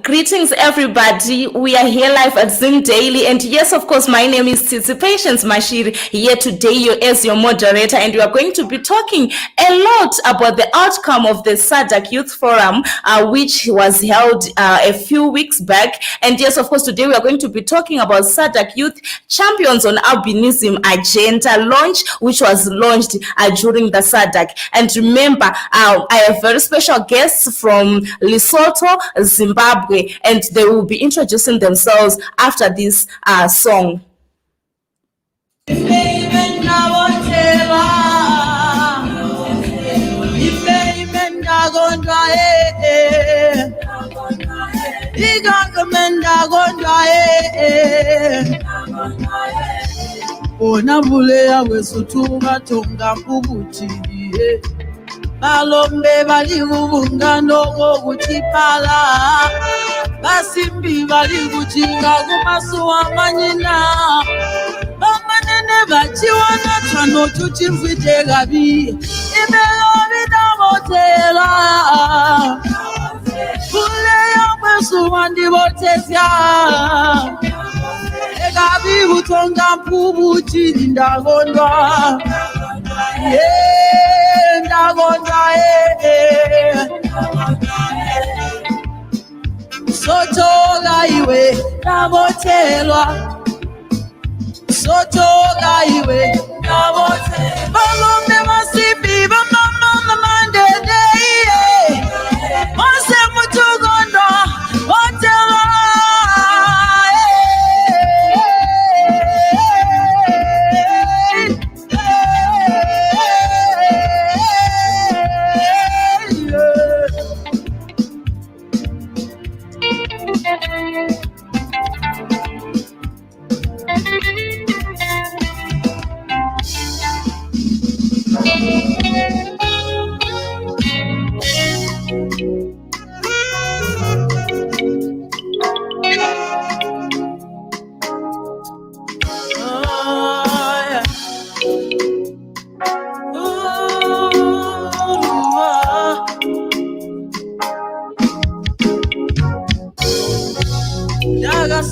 Greetings, everybody. We are here live at Zoom Daily. And yes, of course, my name is Patience Mashiri, here today as your moderator. And we are going to be talking a lot about the outcome of the SADC Youth Forum, which was held a few weeks back. And yes, of course, today we are going to be talking about SADC Youth Champions on Albinism Agenda launch, which was launched during the SADC. And remember, I have very special guests from Lesotho, Zimbabwe, and they will be introducing themselves after this song. Balombe bali kubungano kokuchipala basimbi bali kuchinga kumasuwa manyina bamanene bachiwana chano chuchimvite gabi imelo bidamotela kule yamwesuwa ndibotesya egabi butonga mpubu chini ndagondwa Sotoga iwe nabotelwa Sotoga iwe nabotelwa Balombe masipi bamama mandede Mose mutugondo botelwa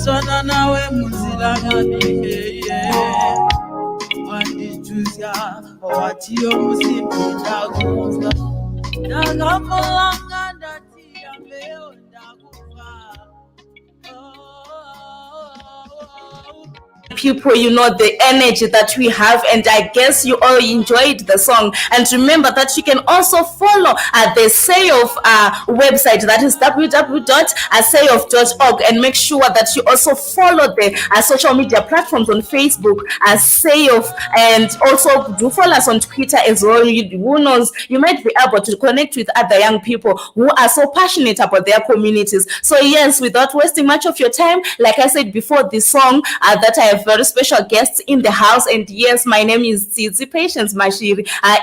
Sona nawe muzila ngabike wandijuza watiyo musimbi ndakufa ndakamolanga ndatia mbeo ndakufa People, you know the energy that we have, and I guess you all enjoyed the song. And remember that you can also follow the SAYOF website, that is www.sayof.org, and make sure that you also follow the social media platforms on Facebook as SAYOF, and also do follow us on Twitter as well. Who knows, you might be able to connect with other young people who are so passionate about their communities. So yes, without wasting much of your time, like I said before this song, that I have very special guests in the house. And yes, my name is Patience Mashiri. I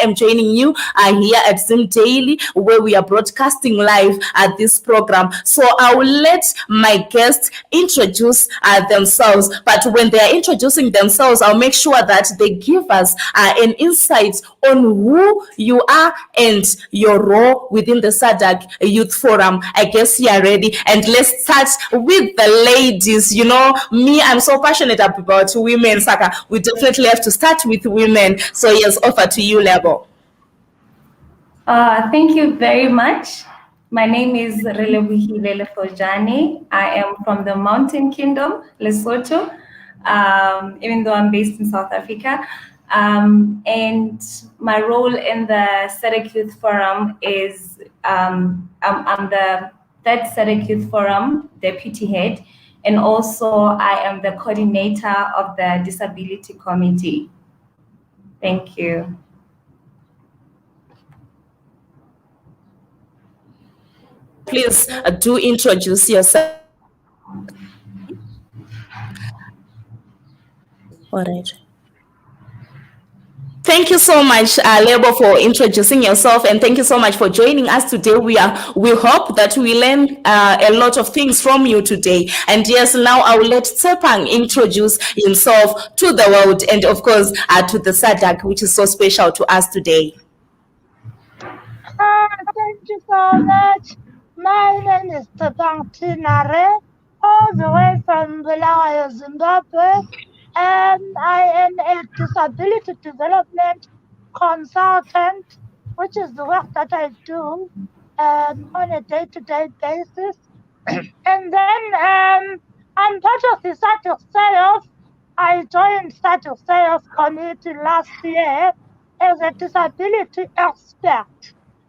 am joining you here at Zoom Daily, where we are broadcasting live at this program. So I will let my guests introduce themselves. But when they are introducing themselves, I'll make sure that they give us an insight on who you are and your role within the SADC Youth Forum. I guess you are ready. And let's start with the ladies. You know, me, I'm so passionate about women, SAYCAA. We definitely have to start with women. So yes, over to you, Lebo. Thank you very much. My name is Relebihilele Fojani. I am from the Mountain Kingdom, Lesotho, even though I'm based in South Africa. And my role in the SADC Youth Forum is I'm the third SADC Youth Forum deputy head, and also I am the coordinator of the Disability Committee. Thank you. Please do introduce yourself. All right. Thank you so much, Lebo, for introducing yourself, and thank you so much for joining us today. We hope that we learn a lot of things from you today. And yes, now I will let Tsepang introduce himself to the world, and of course to the SADC, which is so special to us today. Thank you so much. My name is Tebang Tinare, all the way from Bulawayo, Zimbabwe, and I am a disability development consultant, which is the work that I do on a day-to-day basis. And then I'm part of the SADC. I joined SADC community last year as a disability expert.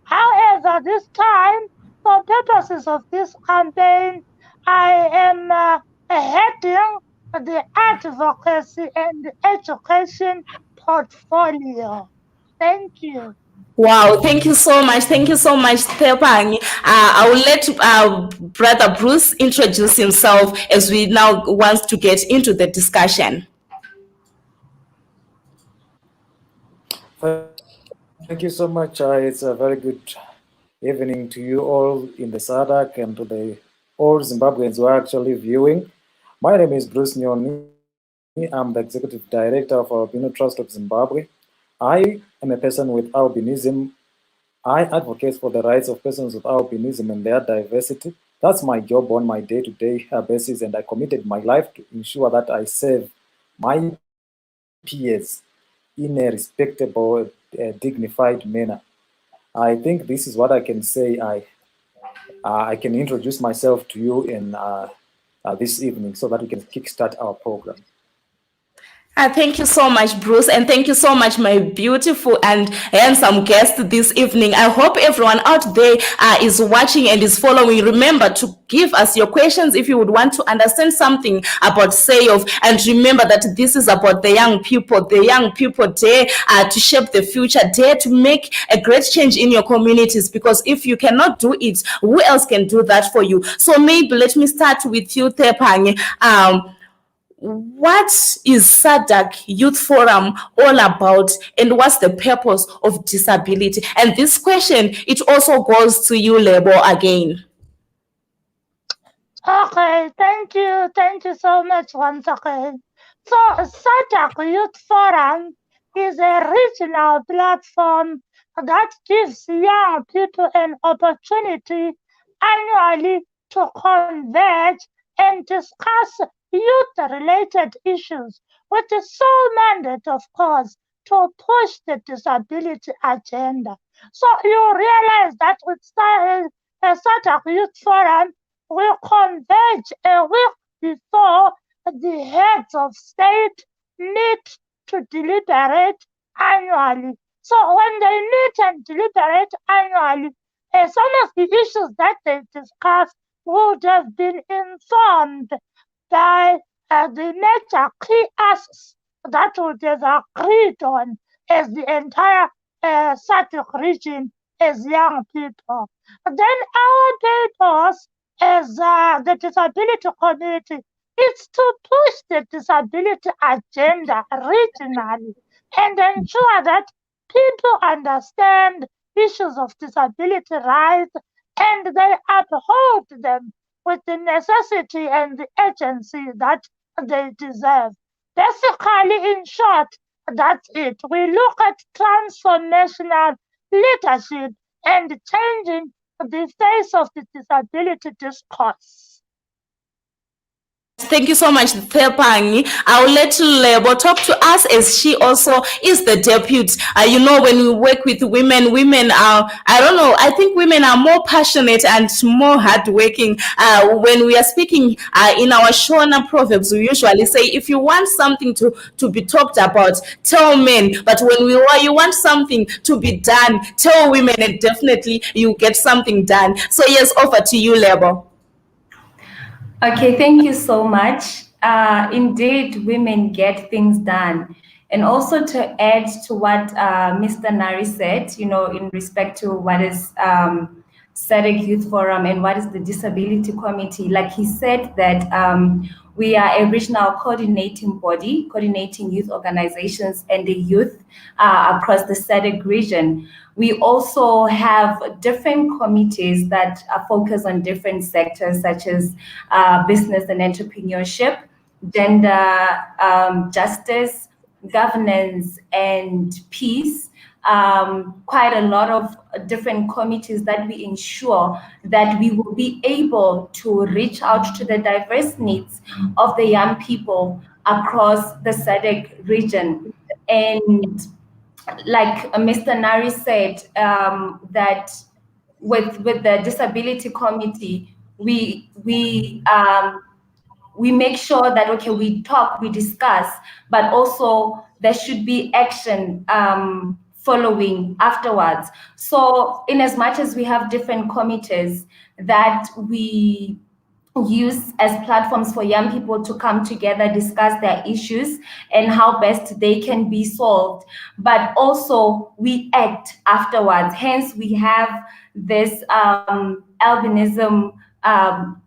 However, this time, for purposes of this campaign, I am heading the advocacy and education portfolio. Thank you. Wow, thank you so much. Thank you so much, Tepang. I will let Brother Bruce introduce himself as we now want to get into the discussion. Thank you so much. It's a very good evening to you all in the SADC and to the all Zimbabweans who are actually viewing. My name is Bruce Nyoni. I'm the Executive Director of Albino Trust of Zimbabwe. I am a person with albinism. I advocate for the rights of persons with albinism and their diversity. That's my job on my day-to-day basis, and I committed my life to ensure that I serve my peers in a respectable, dignified manner. I think this is what I can say. I can introduce myself to you in this evening so that we can kickstart our program. Thank you so much, Bruce, and thank you so much, my beautiful and handsome guest this evening. I hope everyone out there is watching and is following. Remember to give us your questions if you would want to understand something about SAYOF, and remember that this is about the young people dare to shape the future, dare to make a great change in your communities, because if you cannot do it, who else can do that for you? So maybe let me start with you, Tepang. What is SADC Youth Forum all about, and what's the purpose of disability? And this question, it also goes to you, Lebo, again. Okay, thank you so much once again. So SADC Youth Forum is a regional platform that gives young people an opportunity annually to converge and discuss youth-related issues with the sole mandate, of course, to push the disability agenda. So you realize that with SADC Youth Forum, we converge a week before the heads of state meet to deliberate annually. So when they meet and deliberate annually, some of the issues that they discuss would have been informed by the major key asks that would have agreed on as the entire SADC region as young people. Then our purpose as the disability community is to push the disability agenda regionally and ensure that people understand issues of disability rights and they uphold them with the necessity and the urgency that they deserve. Basically, in short, that's it. We look at transformational leadership and changing the face of the disability discourse. Thank you so much, Tepang. I will let Lebo talk to us, as she also is the deputy. You know, when we work with women are, I don't know, I think women are more passionate and more hardworking. When we are speaking in our Shona proverbs, we usually say, if you want something to be talked about, tell men. But when you want something to be done, tell women, and definitely you get something done. So yes, over to you, Lebo. Okay, thank you so much. Indeed, women get things done. And also to add to what Mr. Nari said, you know, in respect to what is SADC Youth Forum and what is the Disability Committee, like he said that we are a regional coordinating body, coordinating youth organizations and the youth across the SADC region. We also have different committees that focus on different sectors, such as business and entrepreneurship, gender justice, governance and peace, quite a lot of different committees that we ensure that we will be able to reach out to the diverse needs of the young people across the SADC region. And like Mr. Nari said, that with the disability committee, we make sure that, okay, we talk, we discuss, but also there should be action following afterwards. So in as much as we have different committees that we use as platforms for young people to come together, discuss their issues and how best they can be solved, but also we act afterwards. Hence, we have this albinism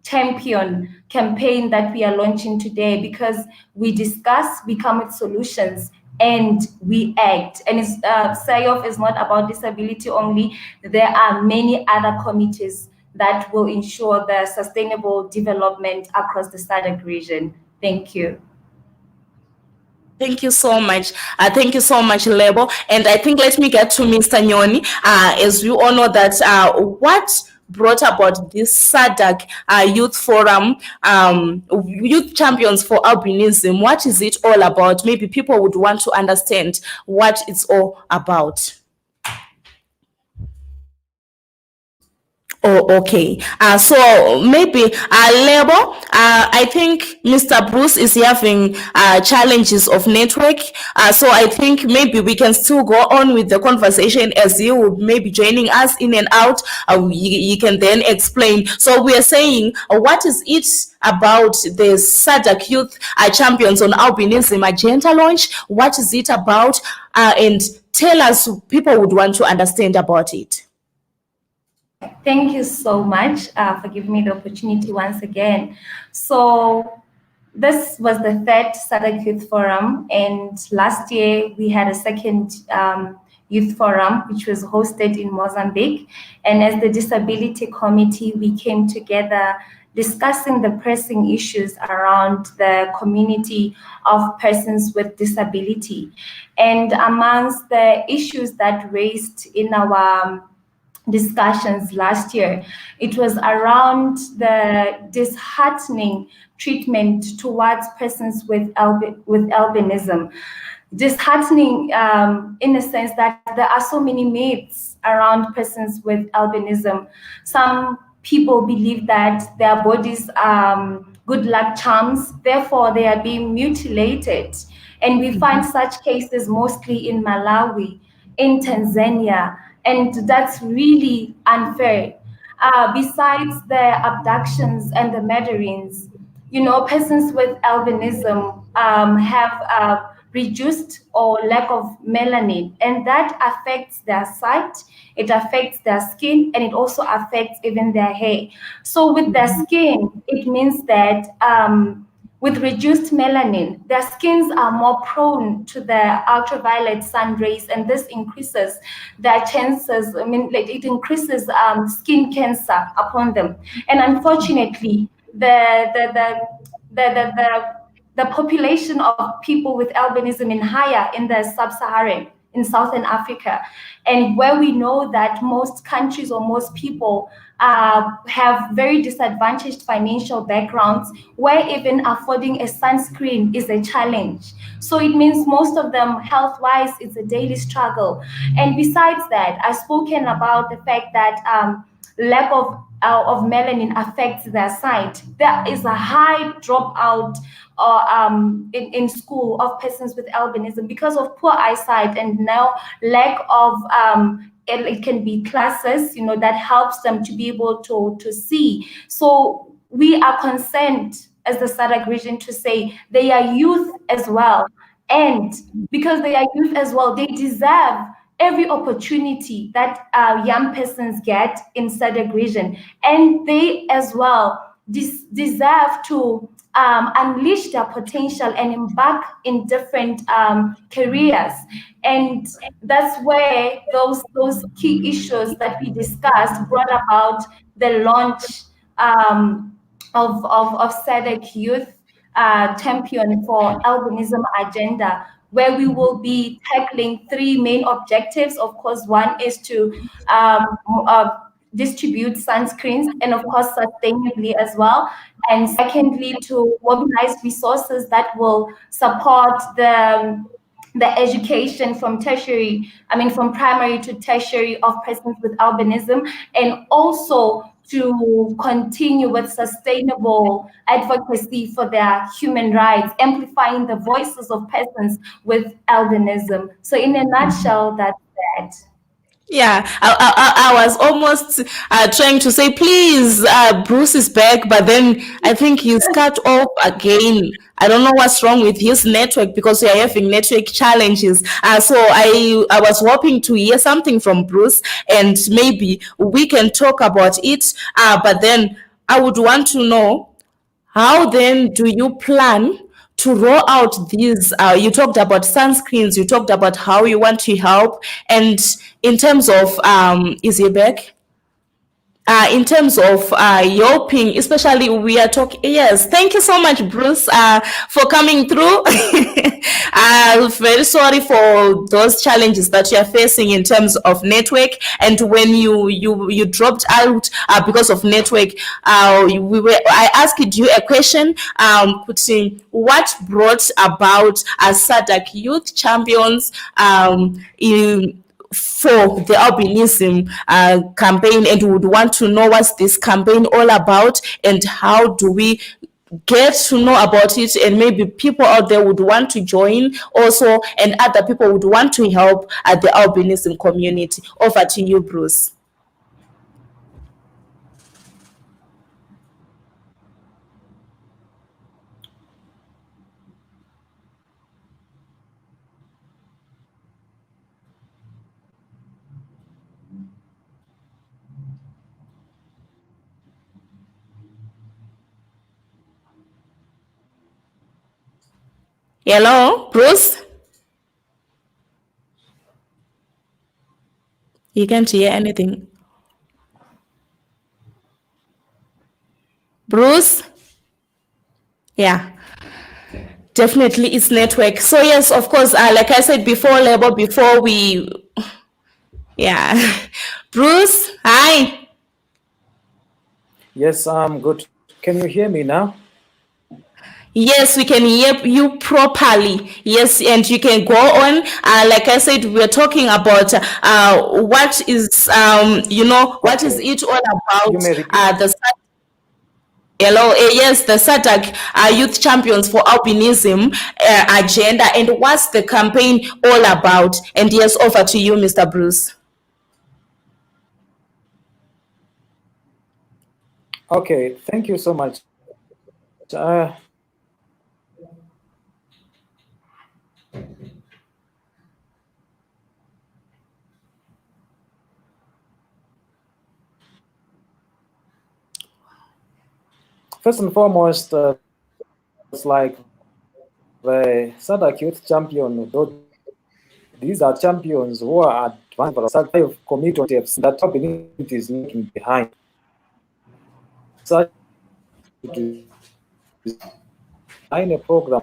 champion campaign that we are launching today, because we discuss, we come with solutions, and we act. And it's, SAYOF is not about disability only. There are many other committees that will ensure the sustainable development across the SADC region. Thank you. Thank you so much. Thank you so much, Lebo. And I think let me get to Mr. Nyoni. As you all know that what brought about this SADC Youth Forum, Youth Champions for Albinism, what is it all about? Maybe people would want to understand what it's all about. Oh, okay. So maybe Lebo, I think Mr. Bruce is having challenges of network. So I think maybe we can still go on with the conversation as you would maybe joining us in and out. You can then explain. So we are saying, what is it about the SADC Youth Champions on Albinism agenda launch? What is it about? And tell us, people would want to understand about it. Thank you so much for giving me the opportunity once again. So this was the third SADC Youth Forum, and last year we had a second Youth Forum, which was hosted in Mozambique. And as the Disability Committee, we came together discussing the pressing issues around the community of persons with disability. And amongst the issues that raised in our discussions last year, it was around the disheartening treatment towards persons with albinism. Disheartening in the sense that there are so many myths around persons with albinism. Some people believe that their bodies are good luck charms, therefore they are being mutilated. And we find such cases mostly in Malawi, in Tanzania, and that's really unfair. Besides the abductions and the murderings, you know, persons with albinism have reduced or lack of melanin, and that affects their sight, it affects their skin, and it also affects even their hair. So with their skin, it means that with reduced melanin, their skins are more prone to the ultraviolet sun rays, and this increases their chances. I mean, like, it increases skin cancer upon them. And unfortunately, the population of people with albinism is higher in the sub-Saharan, in Southern Africa, and where we know that most countries or most people have very disadvantaged financial backgrounds, where even affording a sunscreen is a challenge. So it means most of them, health-wise, it's a daily struggle. And besides that, I've spoken about the fact that lack of melanin affects their sight. There is a high dropout in school of persons with albinism because of poor eyesight, and now lack of it can be classes, you know, that helps them to be able to see. So we are concerned as the SADC region to say they are youth as well, and because they are youth as well, they deserve every opportunity that young persons get in SADC region, and they as well deserve to unleash their potential and embark in different careers. And that's where those key issues that we discussed brought about the launch of SADC Youth Champion for Albinism Agenda, where we will be tackling three main objectives. Of course, one is to um, uh, distribute sunscreens and of course sustainably as well. And secondly, to mobilize resources that will support the education from from primary to tertiary of persons with albinism, and also to continue with sustainable advocacy for their human rights, amplifying the voices of persons with albinism. So in a nutshell, that's that. Yeah, I was almost trying to say, please, Bruce is back, but then I think he's cut off again. I don't know what's wrong with his network because we are having network challenges. So I was hoping to hear something from Bruce and maybe we can talk about it. But then I would want to know, how then do you plan to roll out these? You talked about sunscreens, you talked about how you want to help, and in terms of, is he back? In terms of yelping, especially we are talking. Yes, thank you so much, Bruce, for coming through. I'm very sorry for those challenges that you are facing in terms of network. And when you dropped out because of network, I asked you a question, putting what brought about SADC Youth Champions for the albinism campaign, and would want to know what's this campaign all about and how do we get to know about it, and maybe people out there would want to join also, and other people would want to help at the albinism community. Over to you, Bruce. Hello, Bruce? You can't hear anything. Bruce? Yeah. Definitely it's network. So yes, of course, like I said before, Labor, before we, yeah. Bruce, hi. Yes, I'm good. Can you hear me now? Yes, we can hear you properly. Yes, and you can go on. Like I said, we're talking about what is, what is it all You may about? repeat. Hello, yes, the SADC Youth Champions for Albinism agenda, and what's the campaign all about? And yes, over to you, Mr. Bruce. Okay, thank you so much. First and foremost, it's like the SADC Youth Champion. These are champions who are advanced for the of committees that community is looking behind. Such design a program.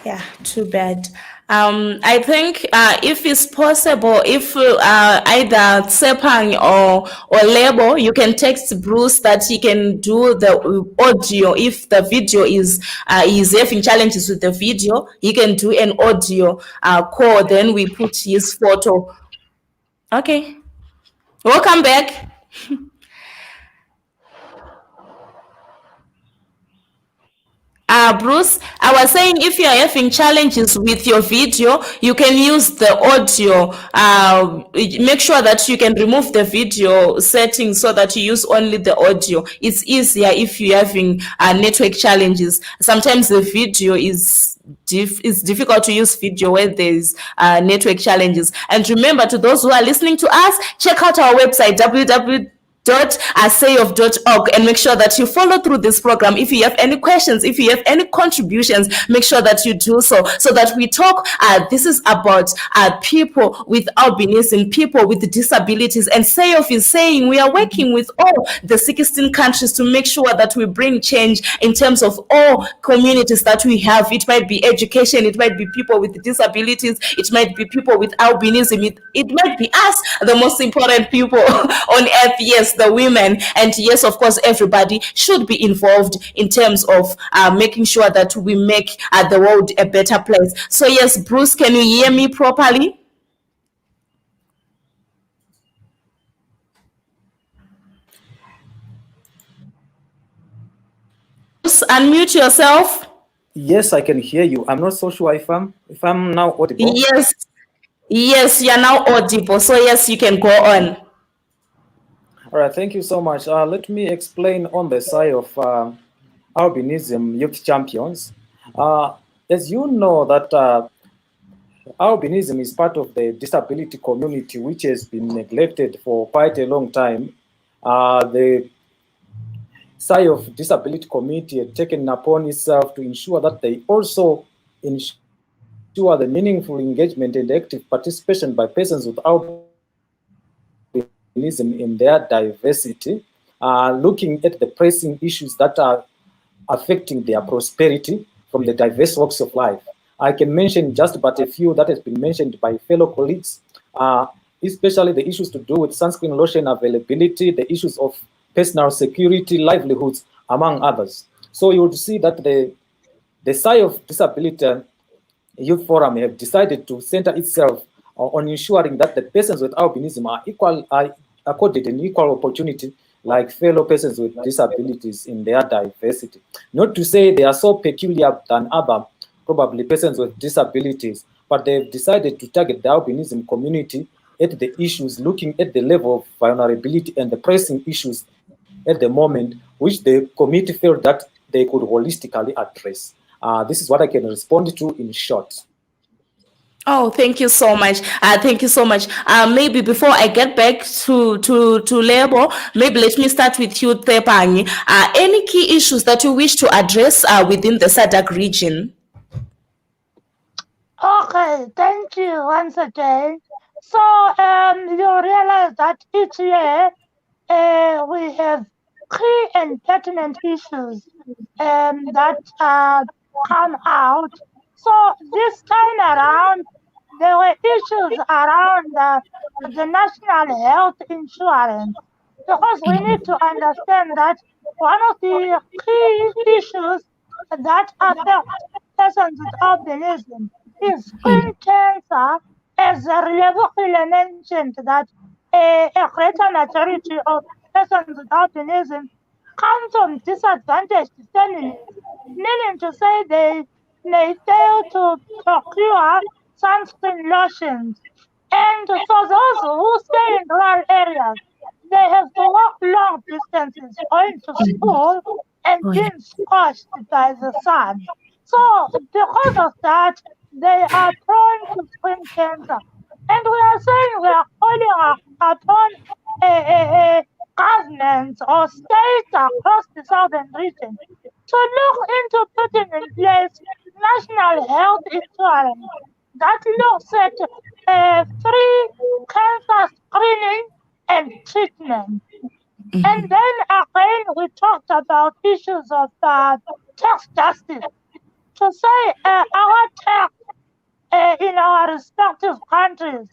Yeah, too bad. I think if it's possible, if either Sepang or Lebo, you can text Bruce that he can do the audio. If the video is having challenges with the video, he can do an audio call. Then we put his photo. Okay. Welcome back. Bruce, I was saying if you are having challenges with your video, you can use the audio. Make sure that you can remove the video settings so that you use only the audio. It's easier if you're having network challenges. Sometimes the video is it's difficult to use video where there's network challenges. And remember, to those who are listening to us, check out our website, www.sayof.org and make sure that you follow through this program. If you have any questions, if you have any contributions, make sure that you do so that we talk. This is about people with albinism, people with disabilities, and SAYOF is saying we are working with all the 16 countries to make sure that we bring change in terms of all communities that we have. It might be education, it might be people with disabilities, it might be people with albinism, it might be us, the most important people on earth. Yes, the women, and yes, of course, everybody should be involved in terms of making sure that we make the world a better place. So yes, Bruce, can you hear me properly? Bruce, unmute yourself. Yes, I can hear you. I'm not so sure if I'm now audible. Yes, you're now audible. So yes, you can go on. All right, thank you so much. Let me explain on the side of albinism youth champions. As you know that albinism is part of the disability community which has been neglected for quite a long time. The side of disability community had taken upon itself to ensure that they also ensure the meaningful engagement and active participation by persons with albinism in their diversity, looking at the pressing issues that are affecting their prosperity from the diverse walks of life. I can mention just but a few that has been mentioned by fellow colleagues, especially the issues to do with sunscreen lotion availability, the issues of personal security, livelihoods, among others. So you would see that the side of disability youth forum have decided to center itself on ensuring that the persons with albinism are accorded an equal opportunity like fellow persons with disabilities in their diversity. Not to say they are so peculiar than other probably persons with disabilities, but they've decided to target the albinism community at the issues, looking at the level of vulnerability and the pressing issues at the moment, which the committee felt that they could holistically address. This is what I can respond to in short. Oh, thank you so much. Thank you so much. Maybe before I get back to labor, maybe let me start with you, Tepangi. Any key issues that you wish to address within the SADC region? Okay, thank you once again. So you realize that each year we have key and pertinent issues that come out. So this time around, there were issues around the national health insurance, because we need to understand that one of the key issues that affect persons with albinism is skin cancer, as Relevokile mentioned that a greater majority of persons with albinism come from disadvantaged families, meaning to say they may fail to procure sunscreen lotions. And for those who stay in rural areas, they have to walk long distances going to school and being scorched by the sun. So because of that, they are prone to skin cancer. And we are saying we are calling upon governments or states across the southern region to look into putting in place national health insurance that looks at free cancer screening and treatment. And then again, we talked about issues of tax justice. To say our tax in our respective countries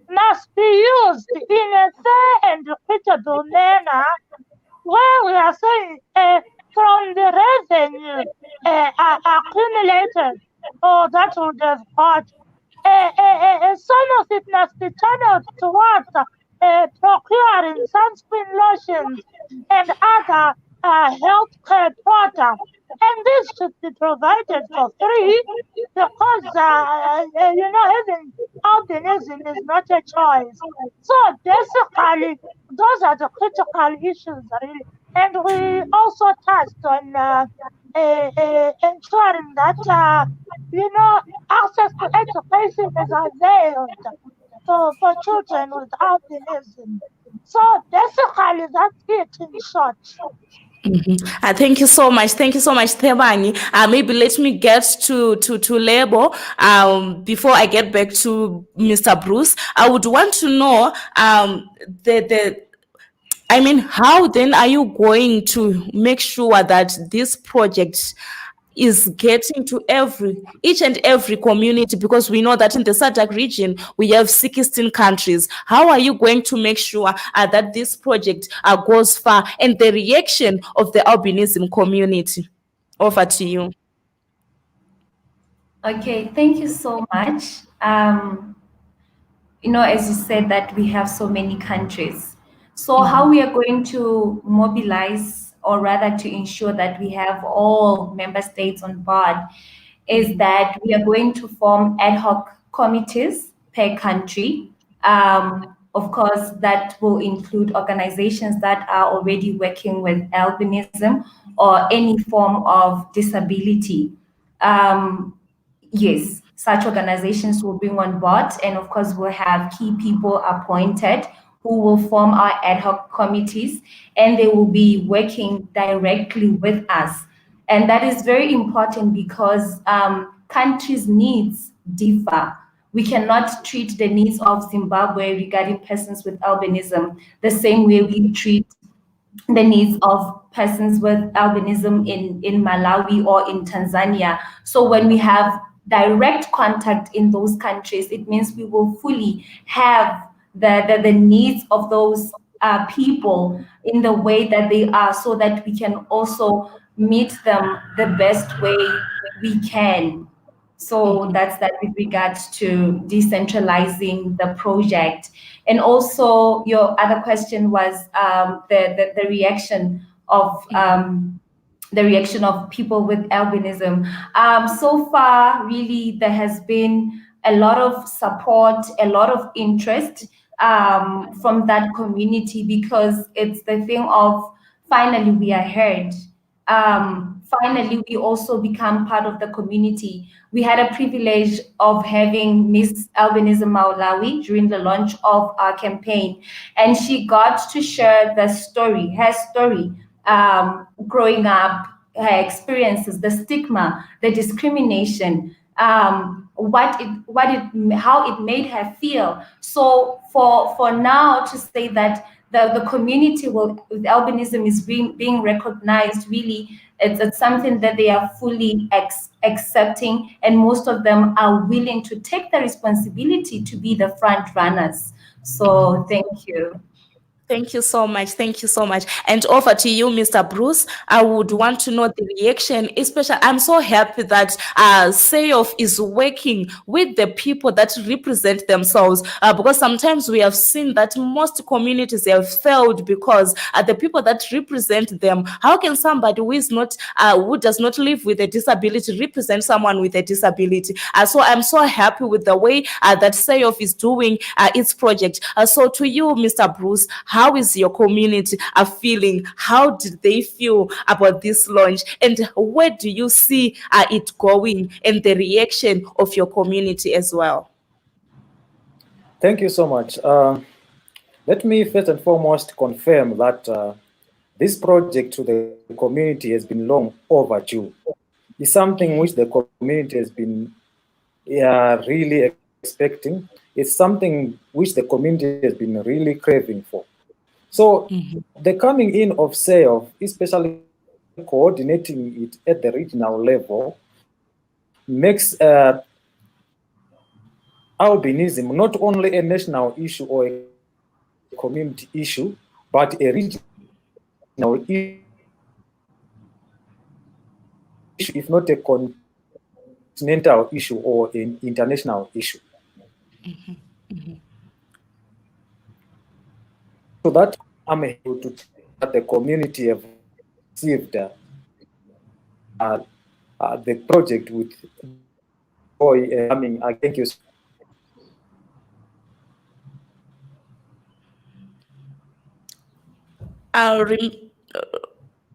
must be used in a fair and equitable manner, where we are saying from the revenue accumulated or that would have got, some of it must be channeled towards procuring sunscreen lotions and other healthcare products. And this should be provided for free because, having albinism is not a choice. So basically, those are the critical issues, really. And we also touched on ensuring that, access to education is availed for children with albinism. So basically, that's it in short. Thank you so much. Thank you so much, Thebani. Maybe let me get to labor before I get back to Mr. Bruce. I would want to know the I mean, how then are you going to make sure that this project is getting to each and every community? Because we know that in the SADC region we have 16 countries. How are you going to make sure that this project goes far, and the reaction of the albinism community? Over to you. Okay, thank you so much. As you said, that we have so many countries. So, how we are going to mobilize, or rather to ensure that we have all member states on board, is that we are going to form ad hoc committees per country. Of course, that will include organizations that are already working with albinism or any form of disability. Um, Yes, such organizations will bring on board, and of course, we'll have key people appointed who will form our ad hoc committees, and they will be working directly with us. And that is very important because countries' needs differ. We cannot treat the needs of Zimbabwe regarding persons with albinism the same way we treat the needs of persons with albinism in Malawi or in Tanzania. So when we have direct contact in those countries, it means we will fully have the needs of those people in the way that they are, so that we can also meet them the best way we can. So that's that with regards to decentralizing the project. And also, your other question was the reaction of people with albinism. So far, really, there has been a lot of support, a lot of interest from that community, because it's the thing of finally we are heard. Finally, we also become part of the community. We had a privilege of having Miss Albinism Maulawi during the launch of our campaign, and she got to share her story, growing up, her experiences, the stigma, the discrimination, how it made her feel. So for now to say that the community with albinism is being recognized, really, it's something that they are fully accepting, and most of them are willing to take the responsibility to be the front runners. So thank you. Thank you so much. Thank you so much. And over to you, Mr. Bruce. I would want to know the reaction, especially. I'm so happy that SAYOF is working with the people that represent themselves, because sometimes we have seen that most communities have failed because the people that represent them. How can somebody who does not live with a disability represent someone with a disability? So I'm so happy with the way that SAYOF is doing its project. So to you, Mr. Bruce, how is your community feeling? How did they feel about this launch? And where do you see it going, and the reaction of your community as well? Thank you so much. Let me first and foremost confirm that this project to the community has been long overdue. It's something which the community has been really expecting. It's something which the community has been really craving for. So the coming in of SAYOF, especially coordinating it at the regional level, makes albinism not only a national issue or a community issue, but a regional issue, if not a continental issue or an international issue. So that I'm able to tell that the community have received the project with joy. Thank you. I'll rem-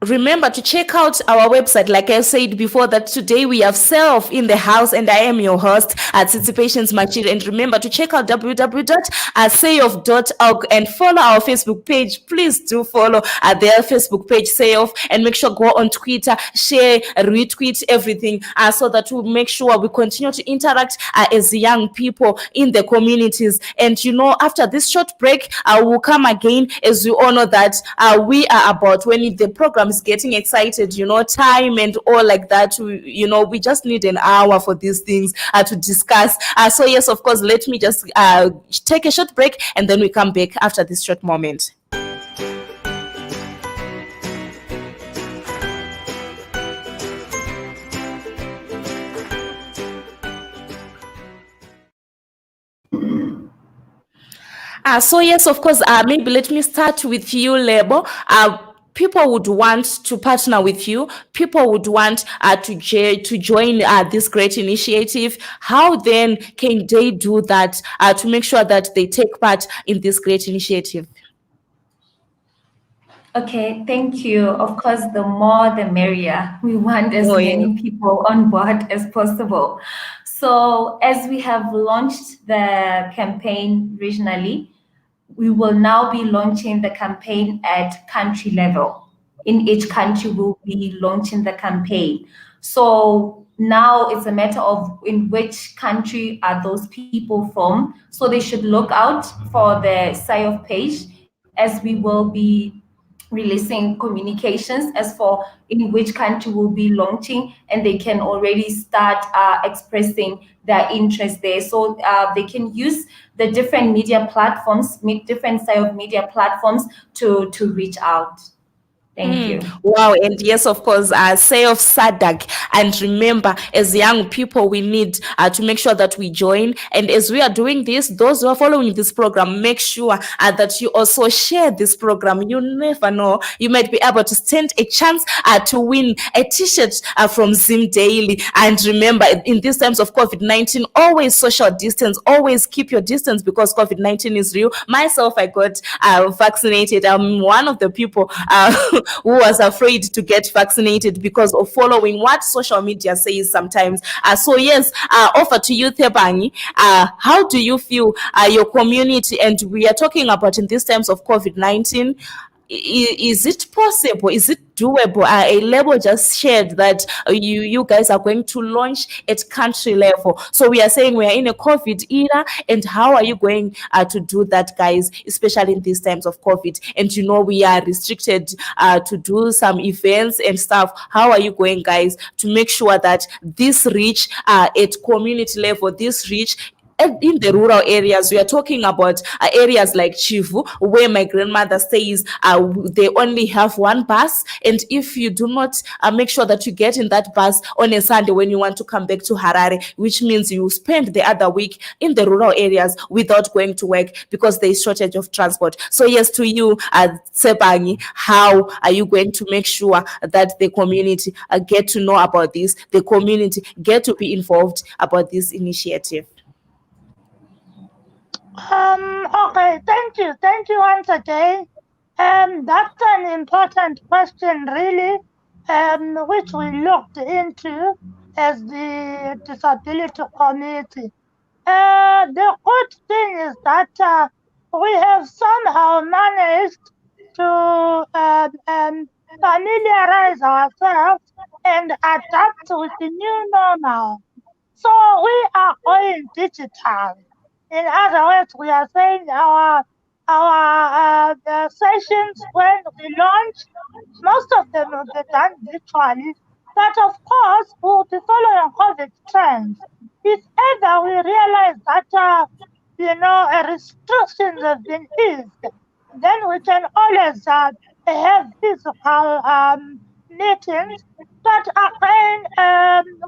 Remember to check out our website. Like I said before, that today we have Self in the house, and I am your host at City Patience Machir. And remember to check out www.sayof.org and follow our Facebook page. Please do follow their Facebook page, Sayof, and make sure go on Twitter, share, retweet everything, so that we make sure we continue to interact as young people in the communities. And after this short break, we'll come again, as we all know that we are about, when the program is getting excited, time and all like that, we just need an hour for these things to discuss. So yes, of course, let me just take a short break, and then we come back after this short moment. So yes, of course, maybe let me start with you, Lebo. People would want to partner with you. People would want to join this great initiative. How then can they do that to make sure that they take part in this great initiative? Okay, thank you. Of course, the more the merrier. We want as many people on board as possible. So as we have launched the campaign regionally, we will now be launching the campaign at country level. In each country, we'll be launching the campaign. So now it's a matter of in which country are those people from. So they should look out for the SAYOF page, as we will be releasing communications as for in which country will be launching, and they can already start expressing their interest there. So they can use the different media platforms, different style of media platforms to reach out. Thank you. Wow. And yes, of course, say of SADC. And remember, as young people, we need to make sure that we join. And as we are doing this, those who are following this program, make sure that you also share this program. You never know, you might be able to stand a chance to win a t-shirt from Zim Daily. And remember, in these times of COVID-19, always social distance, always keep your distance, because COVID-19 is real. Myself, I got vaccinated. I'm one of the people who was afraid to get vaccinated because of following what social media says sometimes. So yes, offer to you, Thebangi. How do you feel your community, and we are talking about in these times of COVID-19, is it possible? Is it doable? A label just shared that you guys are going to launch at country level. So we are saying we are in a COVID era, and how are you going to do that, guys, especially in these times of COVID? And we are restricted to do some events and stuff. How are you going, guys, to make sure that this reach at community level, this reach in the rural areas? We are talking about areas like Chivu, where my grandmother stays. They only have one bus, and if you do not make sure that you get in that bus on a Sunday when you want to come back to Harare, which means you spend the other week in the rural areas without going to work because there is shortage of transport. So yes, to you, Tsebangi, how are you going to make sure that the community get to know about this, the community get to be involved about this initiative? Okay, thank you once again. That's an important question, really, which we looked into as the disability committee. The good thing is that we have somehow managed to familiarize ourselves and adapt with the new normal. So we are going digital. In other words, we are saying our sessions when we launch, most of them will be done virtually. But of course, we'll be following COVID trends. If ever we realize that restrictions have been eased, then we can always have physical meetings. But again,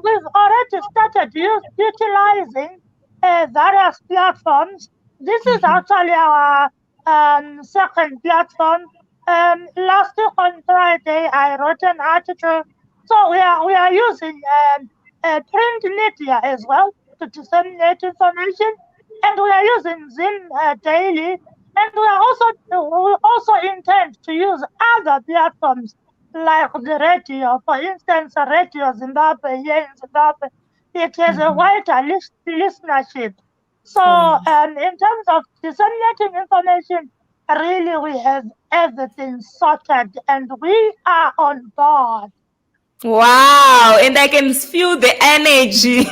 we've already started utilizing various platforms. This is actually our second platform. Last week on Friday, I wrote an article. So we are using print media as well to disseminate information, and we are using Zim Daily, and we also intend to use other platforms like the radio. For instance, Radio Zimbabwe here in Zimbabwe, it has a wider listenership. So, Oh, in terms of disseminating information, really we have everything sorted and we are on board. wow, and I can feel the energy.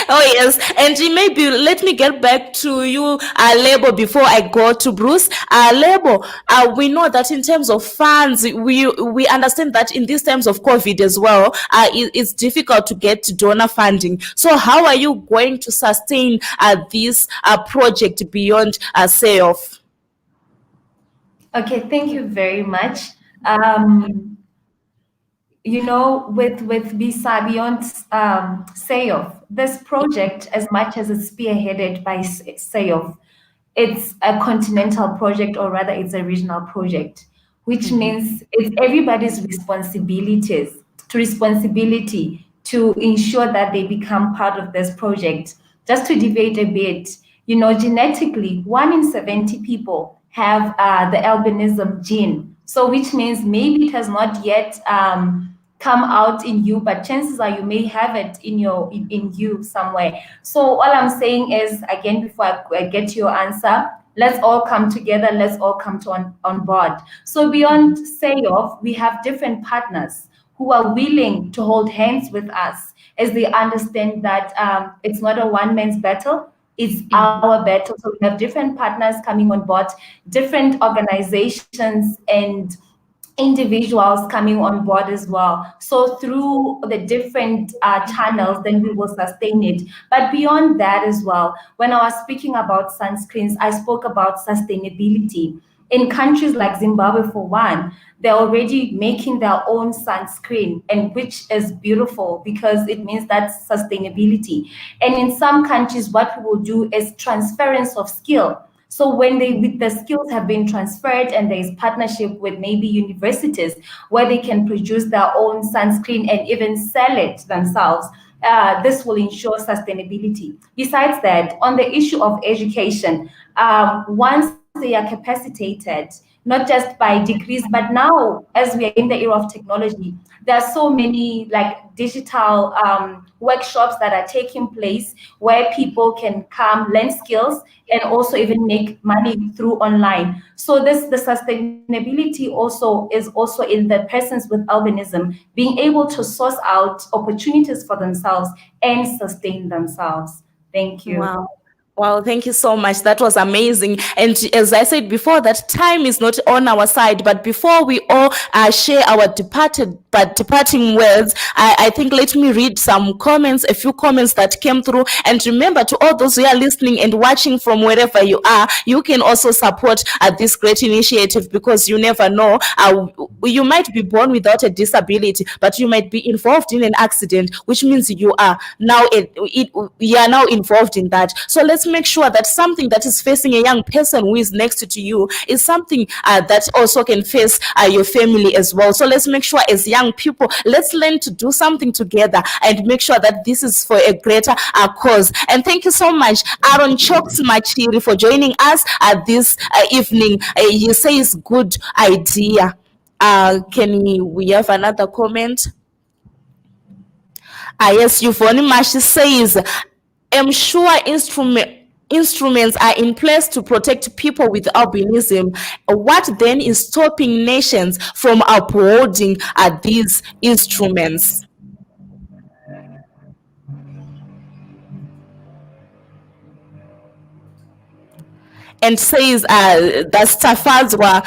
Oh yes, and maybe let me get back to you, Lebo, before I go to Bruce. Lebo, we know that in terms of funds, we understand that in these times of COVID as well, it's difficult to get donor funding. So how are you going to sustain this project beyond SAYOF? Okay, thank you very much. With BISA beyond SAYOF, this project, as much as it's spearheaded by SAYOF, it's a continental project, or rather it's a regional project, which means it's everybody's responsibility to ensure that they become part of this project. Just to deviate a bit, genetically, 1 in 70 people have the albinism gene. So which means maybe it has not yet come out in you, but chances are you may have it in you somewhere. So all I'm saying is, again, before I get to your answer, let's all come together, let's all come on board. So beyond SAYOF, we have different partners who are willing to hold hands with us as they understand that it's not a one-man's battle, it's our battle. So we have different partners coming on board, different organizations and individuals coming on board as well. So through the different channels, then we will sustain it. But beyond that as well, when I was speaking about sunscreens, I spoke about sustainability. In countries like Zimbabwe, for one, they're already making their own sunscreen, and which is beautiful because it means that's sustainability. And in some countries, what we will do is transference of skill. So when the skills have been transferred and there is partnership with maybe universities where they can produce their own sunscreen and even sell it themselves, this will ensure sustainability. Besides that, on the issue of education, once they are capacitated, not just by degrees, but now as we are in the era of technology, there are so many like digital workshops that are taking place where people can come learn skills and also even make money through online. So the sustainability also is also in the persons with albinism being able to source out opportunities for themselves and sustain themselves. Thank you. Wow. Wow, thank you so much. That was amazing. And as I said before, that time is not on our side. But before we all share our departing words, I think let me read some comments, a few comments that came through. And remember, to all those who are listening and watching from wherever you are, you can also support this great initiative, because you never know. You might be born without a disability, but you might be involved in an accident, which means you are now involved in that. So let's make sure that something that is facing a young person who is next to you is something that also can face your family as well. So let's make sure, as young people, let's learn to do something together and make sure that this is for a greater cause. And thank you so much, Aaron Chokes Machiri, for joining us this evening. He says good idea. We have another comment? Yes, Yvonne Mashi says, I'm sure instruments are in place to protect people with albinism. What then is stopping nations from upholding these instruments? And says that's Tafadzwa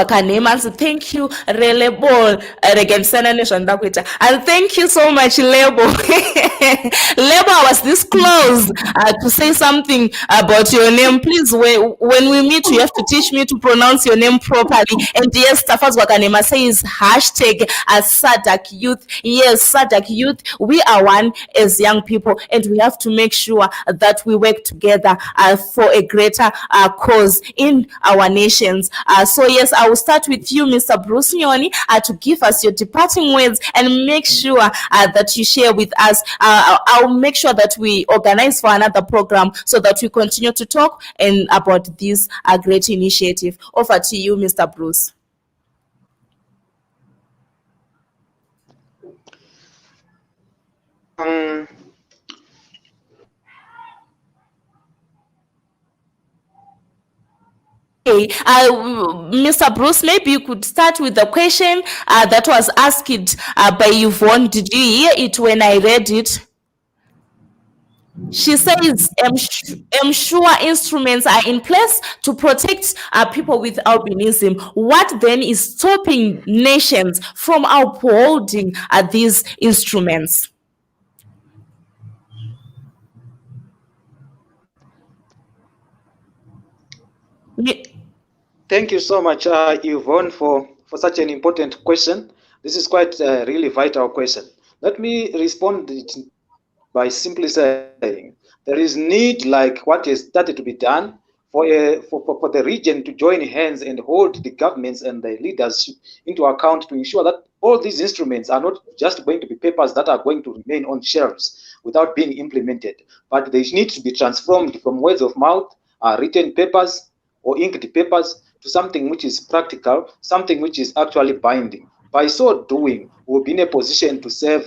Kanema. So thank you, Relebo Regensana Nation Dakwita. And thank you so much, Lebo. Lebo, I was this close to say something about your name. Please, when we meet, you have to teach me to pronounce your name properly. And yes, Tafadzwa Kanema says hashtag SADC Youth. Yes, SADC Youth, we are one as young people, and we have to make sure that we work together for a greater cause in our nations. So yes, I will start with you, Mr. Bruce Nyoni, to give us your departing words and make sure that you share with us. I'll make sure that we organize for another program so that we continue to talk and about this great initiative. Over to you, Mr. Bruce. Okay, Mr. Bruce, maybe you could start with the question that was asked by Yvonne. Did you hear it when I read it? She says, ensure instruments are in place to protect people with albinism. What then is stopping nations from upholding these instruments? Thank you so much, Yvonne, for such an important question. This is quite a really vital question. Let me respond by simply saying there is need, like what has started to be done, for the region to join hands and hold the governments and the leaders into account to ensure that all these instruments are not just going to be papers that are going to remain on shelves without being implemented, but they need to be transformed from words of mouth, written papers, or inked papers to something which is practical, something which is actually binding. By so doing, we'll be in a position to serve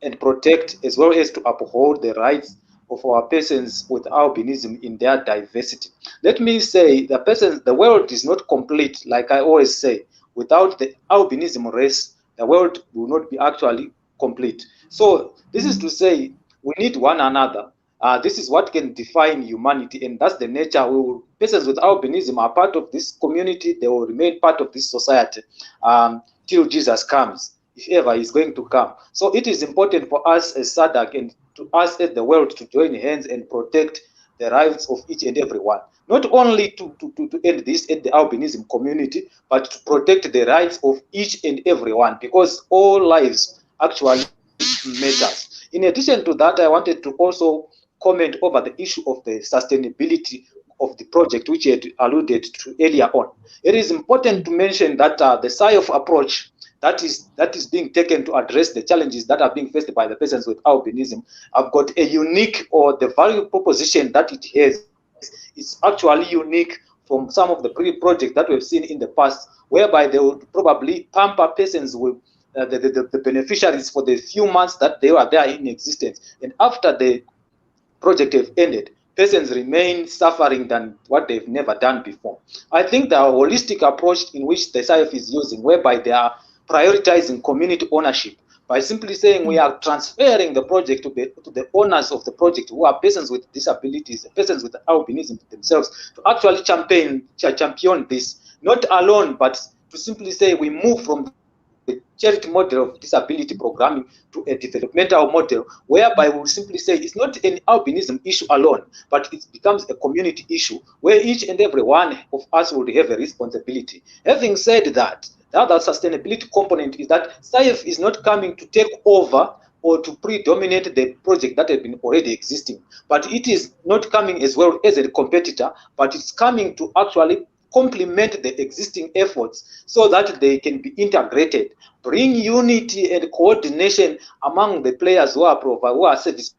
and protect as well as to uphold the rights of our persons with albinism in their diversity. Let me say the world is not complete, like I always say. Without the albinism race, the world will not be actually complete. So this is to say we need one another. This is what can define humanity, and that's the nature. Persons with albinism are part of this community. They will remain part of this society till Jesus comes, if ever he's going to come. So it is important for us as SADC and to us as the world to join hands and protect the rights of each and every one. Not only to end this at the albinism community, but to protect the rights of each and every one, because all lives actually matters. In addition to that, I wanted to also comment over the issue of the sustainability of the project, which I had alluded to earlier on. It is important to mention that the SAYCAA approach that is being taken to address the challenges that are being faced by the persons with albinism have got a unique, or the value proposition that it has is actually unique from some of the projects that we've seen in the past, whereby they would probably pamper persons with the beneficiaries for the few months that they were there in existence, and after the project have ended, persons remain suffering than what they've never done before. I think the holistic approach in which the SAYCAA is using, whereby they are prioritizing community ownership by simply saying we are transferring the project to the owners of the project, who are persons with disabilities, persons with albinism themselves, to actually champion this, not alone, but to simply say we move from the charity model of disability programming to a developmental model, whereby we will simply say it's not an albinism issue alone, but it becomes a community issue where each and every one of us will have a responsibility. Having said that, the other sustainability component is that SAYCAA is not coming to take over or to predominate the project that has been already existing, but it is not coming as well as a competitor, but it's coming to actually complement the existing efforts so that they can be integrated, bring unity and coordination among the players who are service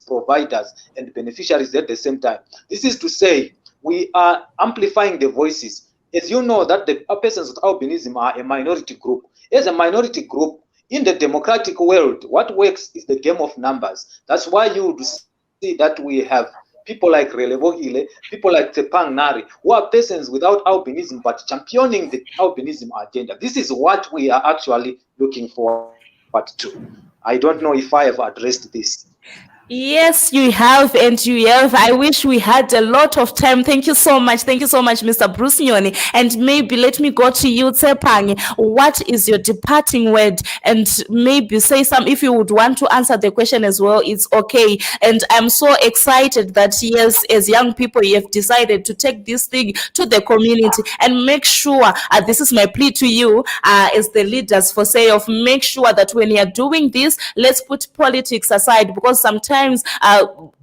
providers and beneficiaries at the same time. This is to say we are amplifying the voices. As you know that the persons with albinism are a minority group. As a minority group in the democratic world, what works is the game of numbers. That's why you would see that we have people like Relevogile, people like Tepang Nari, who are persons without albinism but championing the albinism agenda. This is what we are actually looking forward to. I don't know if I have addressed this. Yes, you have, and you have. I wish we had a lot of time. Thank you so much. Thank you so much, Mr. Bruce Nyoni. And maybe let me go to you, Tsepang. What is your departing word? And maybe say some, if you would want to answer the question as well, it's okay. And I'm so excited that, yes, as young people, you have decided to take this thing to the community and make sure, this is my plea to you, as the leaders for SAYCAA, make sure that when you're doing this, let's put politics aside, because sometimes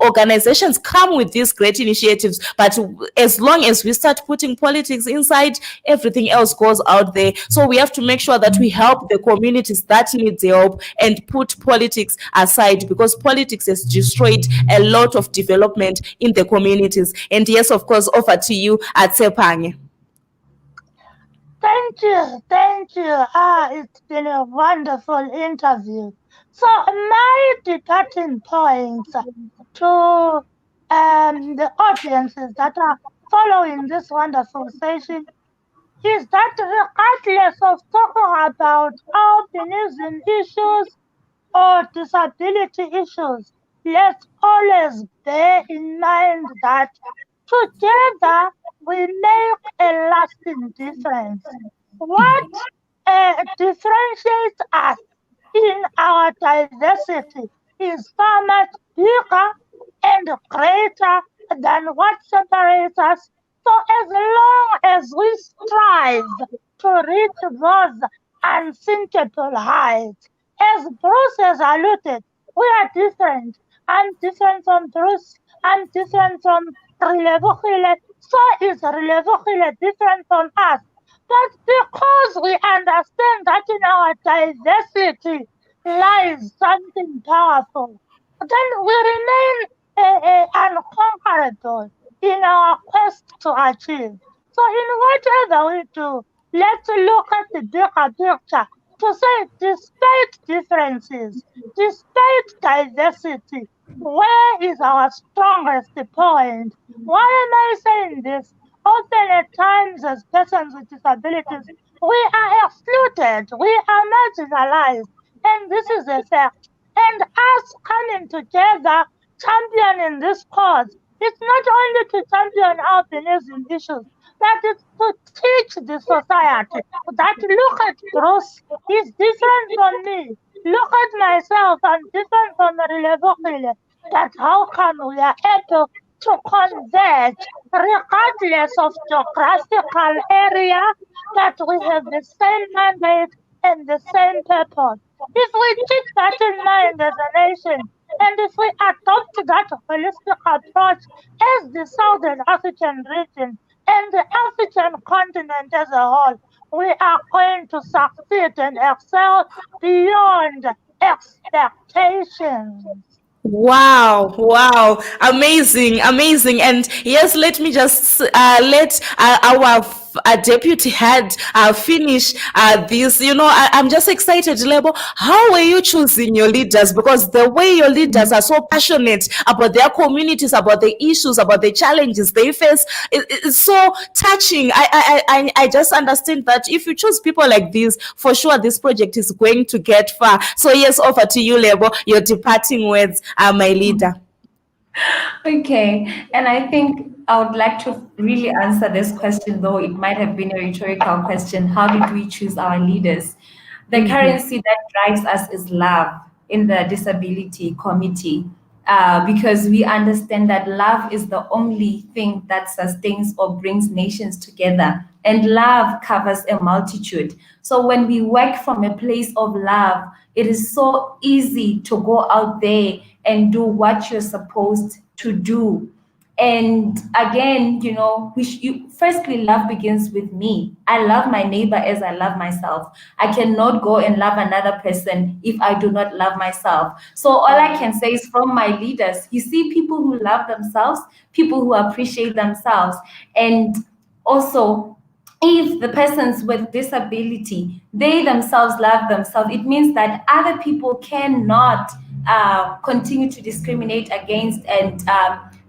organizations come with these great initiatives, but as long as we start putting politics inside, everything else goes out there. So we have to make sure that we help the communities that need the help and put politics aside, because politics has destroyed a lot of development in the communities. And yes, of course, over to you at Sepang. Thank you. It's been a wonderful interview. So my departing points to the audiences that are following this wonderful session is that regardless of talking about albinism issues or disability issues, let's always bear in mind that together we make a lasting difference. What differentiates us in our diversity is far much bigger and greater than what separates us. So, as long as we strive to reach those unthinkable heights, as Bruce has alluded, we are different. I'm different from Bruce. I'm different from Rilevukile. So is Rilevukile different from us. But because we understand that in our diversity lies something powerful, then we remain unconquerable in our quest to achieve. So, in whatever we do, let's look at the bigger picture to say, despite differences, despite diversity, where is our strongest point? Why am I saying this? Often at times, as persons with disabilities, we are excluded, we are marginalized, and this is a fact. And us coming together, championing this cause, it's not only to champion albinism issues, but it's to teach the society that look at Bruce, he's different from me. Look at myself, I'm different from Rilevokile. That how come we are able to converge regardless of geographical area, that we have the same mandate and the same purpose. If we keep that in mind as a nation, and if we adopt that holistic approach as the Southern African region and the African continent as a whole, we are going to succeed and excel beyond expectations. Wow, wow, amazing, amazing. And yes, let me just let our deputy head finish this. You know, I'm just excited, Lebo. How were you choosing your leaders? Because the way your leaders are so passionate about their communities, about the issues, about the challenges they face, it's so touching. I just understand that if you choose people like this, for sure this project is going to get far. So yes, over to you, Lebo. Your departing words, my leader. Okay, and I think I would like to really answer this question, though it might have been a rhetorical question. How did we choose our leaders? The currency that drives us is love in the disability committee, because we understand that love is the only thing that sustains or brings nations together. And love covers a multitude. So when we work from a place of love, it is so easy to go out there and do what you're supposed to do. And again, you know, firstly, love begins with me. I love my neighbor as I love myself. I cannot go and love another person if I do not love myself. So all I can say is from my leaders, you see people who love themselves, people who appreciate themselves, and also if the persons with disability, they themselves love themselves, it means that other people cannot continue to discriminate against and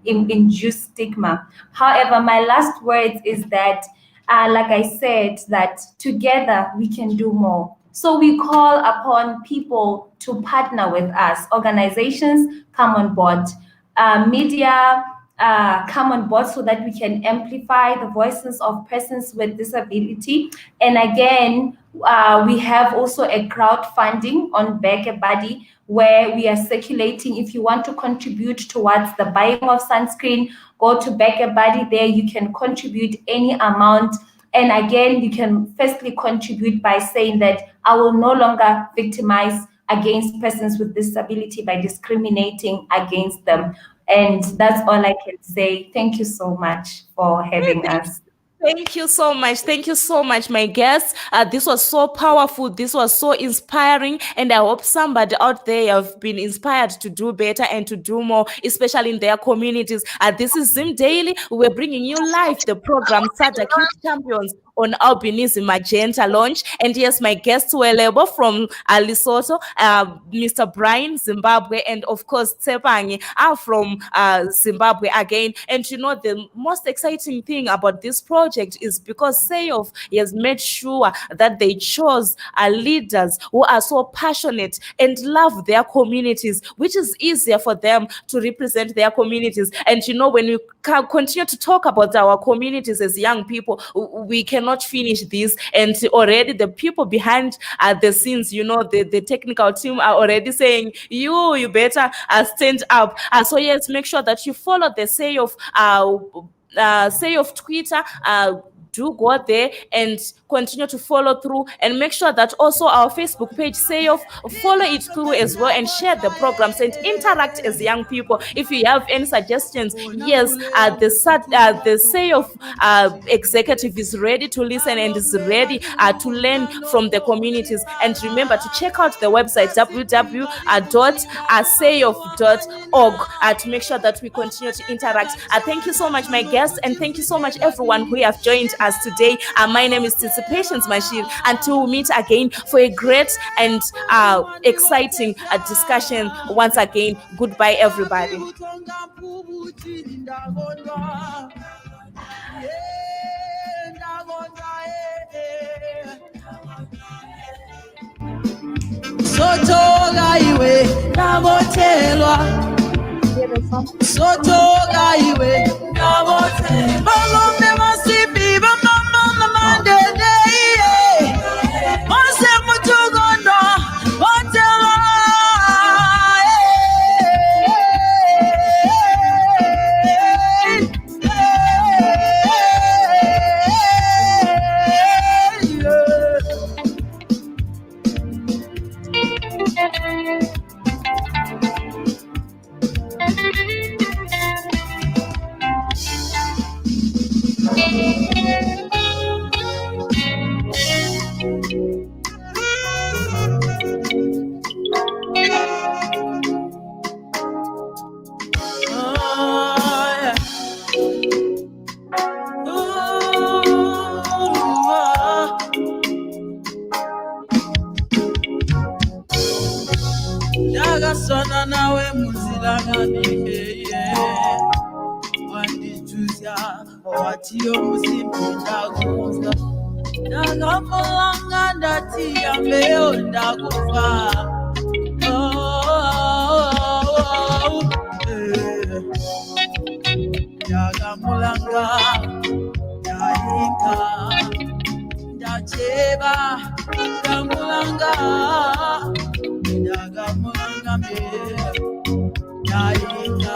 induce stigma. However, my last words is that, like I said, that together we can do more. So we call upon people to partner with us. Organizations, come on board. Media, come on board so that we can amplify the voices of persons with disability. And again, we have also a crowdfunding on Back a Buddy where we are circulating. If you want to contribute towards the buying of sunscreen, go to Back a Buddy. There you can contribute any amount. And again, you can firstly contribute by saying that I will no longer victimize against persons with disability by discriminating against them. And that's all I can say. Thank you so much for having us. Thank you so much. Thank you so much, my guests. This was so powerful. This was so inspiring. And I hope somebody out there have been inspired to do better and to do more, especially in their communities. This is Zim Daily. We're bringing you live the program SADC Youth Champions on Albinism Magenta launch. And yes, my guests were Lebo from Lesotho, Mr. Brian, Zimbabwe, and of course Tsepangi are from Zimbabwe again. And you know, the most exciting thing about this project is because SAYOF has made sure that they chose leaders who are so passionate and love their communities, which is easier for them to represent their communities. And you know, when we continue to talk about our communities as young people, we cannot finish this. And already the people behind the scenes, you know, the technical team are already saying, you better stand up. So yes, make sure that you follow the SAYOF Twitter. Do go there and continue to follow through, and make sure that also our Facebook page SAYOF, follow it through as well, and share the programs and interact as young people. If you have any suggestions, yes, the SAYOF executive is ready to listen and is ready to learn from the communities. And remember to check out the website www.sayof.org to make sure that we continue to interact. Thank you so much, my guests, and thank you so much everyone who have joined us today. My name is Patience Mashir. Until we meet again for a great and exciting discussion once again. Goodbye, everybody. Sotoga iwe nabotelwa, sotoga iwe nabotelwa. Balombe masibi bamama mandede iye, ose mutugondo botelwa. Sona nawe muzilanga biheye wandituza watiyo muzimpinda kuza nagamulanga ndati yambeo ndakufa yagamulanga yayinka ndacheba yagamulanga yagamulanga me yayinka